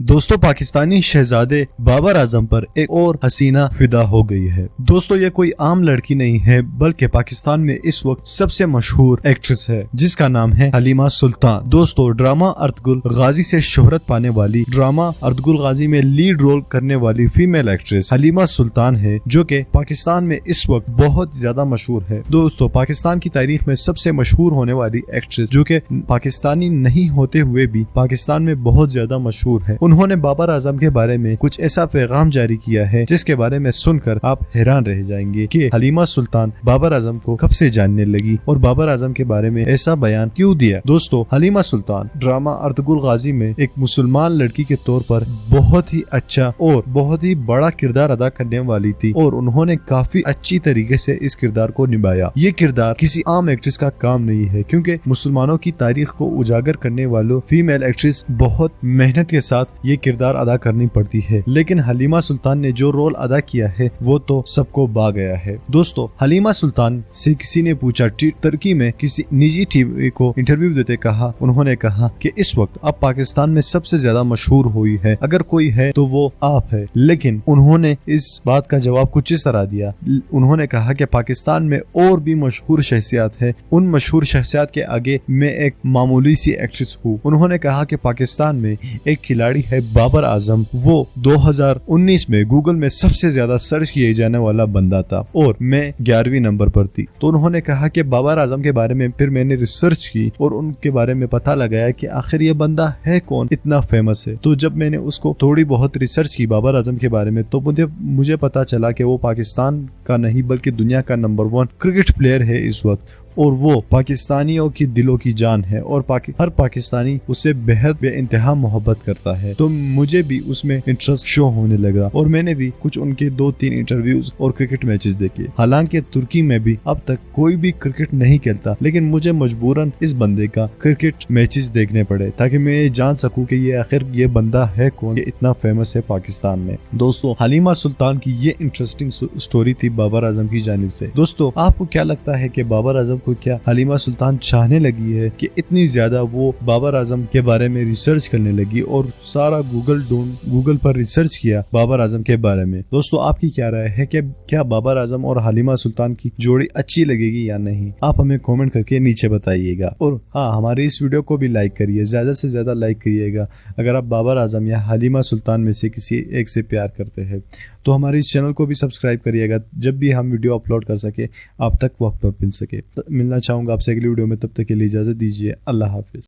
दोस्तों पाकिस्तानी शहजादे बाबर आजम पर एक और हसीना फिदा हो गई है। दोस्तों ये कोई आम लड़की नहीं है बल्कि पाकिस्तान में इस वक्त सबसे मशहूर एक्ट्रेस है जिसका नाम है हलीमा सुल्तान। दोस्तों ड्रामा अर्तुगरुल गाजी से शोहरत पाने वाली, ड्रामा अर्तुगरुल गाजी में लीड रोल करने वाली फीमेल एक्ट्रेस हलीमा सुल्तान है जो कि पाकिस्तान में इस वक्त बहुत ज्यादा मशहूर है। दोस्तों पाकिस्तान की तारीख में सबसे मशहूर होने वाली एक्ट्रेस जो कि पाकिस्तानी नहीं होते हुए भी पाकिस्तान में बहुत ज्यादा मशहूर है। उन्होंने बाबर आजम के बारे में कुछ ऐसा पैगाम जारी किया है जिसके बारे में सुनकर आप हैरान रह जाएंगे कि हलीमा सुल्तान बाबर आजम को कब से जानने लगी और बाबर आजम के बारे में ऐसा बयान क्यों दिया। दोस्तों हलीमा सुल्तान ड्रामा अर्तुगरुल गाजी में एक मुसलमान लड़की के तौर पर बहुत ही अच्छा और बहुत ही बड़ा किरदार अदा करने वाली थी और उन्होंने काफी अच्छी तरीके से इस किरदार को निभाया। ये किरदार किसी आम एक्ट्रेस का काम नहीं है क्योंकि मुसलमानों की तारीख को उजागर करने वालों फीमेल एक्ट्रेस बहुत मेहनत के साथ ये किरदार अदा करनी पड़ती है, लेकिन हलीमा सुल्तान ने जो रोल अदा किया है वो तो सबको भा गया है। दोस्तों हलीमा सुल्तान से किसी ने पूछा, तुर्की में किसी निजी टीवी को इंटरव्यू देते कहा, उन्होंने कहा कि इस वक्त अब पाकिस्तान में सबसे ज्यादा मशहूर हुई है, अगर कोई है तो वो आप है। लेकिन उन्होंने इस बात का जवाब कुछ इस तरह दिया, उन्होंने कहा कि पाकिस्तान में और भी मशहूर शख्सियत है, उन मशहूर शख्सियत के आगे मैं एक मामूली सी एक्ट्रेस हूँ। उन्होंने कहा कि पाकिस्तान में एक खिलाड़ी है बाबर आजम, वो 2019 में गूगल में सबसे ज्यादा सर्च किए जाने वाला बंदा था और मैं 11वीं नंबर पर थी। तो उन्होंने कहा कि बाबर आजम के बारे में फिर मैंने रिसर्च की और उनके बारे में पता लगाया कि आखिर ये बंदा है कौन, इतना फेमस है। तो जब मैंने उसको थोड़ी बहुत रिसर्च की बाबर आजम के बारे में तो मुझे पता चला कि वो पाकिस्तान का नहीं बल्कि दुनिया का नंबर 1 क्रिकेट प्लेयर है इस वक्त और वो पाकिस्तानियों की दिलों की जान है और हर पाकिस्तानी उससे बेहद बेइंतहा मोहब्बत करता है। तो मुझे भी उसमें इंटरेस्ट शो होने लगा और मैंने भी कुछ उनके 2-3 इंटरव्यूज और क्रिकेट मैचेस देखे। हालांकि तुर्की में भी अब तक कोई भी क्रिकेट नहीं खेलता, लेकिन मुझे मजबूरन इस बंदे का क्रिकेट मैचेस देखने पड़े ताकि मैं ये जान सकूं कि ये आखिर ये बंदा है कौन, ये इतना फेमस है पाकिस्तान में। दोस्तों हलीमा सुल्तान की ये इंटरेस्टिंग स्टोरी थी बाबर आजम की जानिब से। दोस्तों आपको क्या लगता है कि बाबर आजम को क्या हलीमा सुल्तान चाहने लगी है कि इतनी ज्यादा वो बाबर आजम के बारे में रिसर्च करने लगी और सारा गूगल पर रिसर्च किया बाबर आजम के बारे में। दोस्तों आपकी क्या राय है कि क्या बाबर आजम और हलीमा सुल्तान की जोड़ी अच्छी लगेगी या नहीं, आप हमें कमेंट करके नीचे बताइएगा। और हाँ, हमारी इस वीडियो को भी लाइक करिए, ज्यादा से ज्यादा लाइक करिएगा अगर आप बाबर आजम या हलीमा सुल्तान में से किसी एक से प्यार करते हैं। तो हमारे इस चैनल को भी सब्सक्राइब करिएगा जब भी हम वीडियो अपलोड कर सके आप तक वक्त पर मिल सके। मिलना चाहूंगा आपसे अगली वीडियो में, तब तक के लिए इजाजत दीजिए। अल्लाह हाफिज।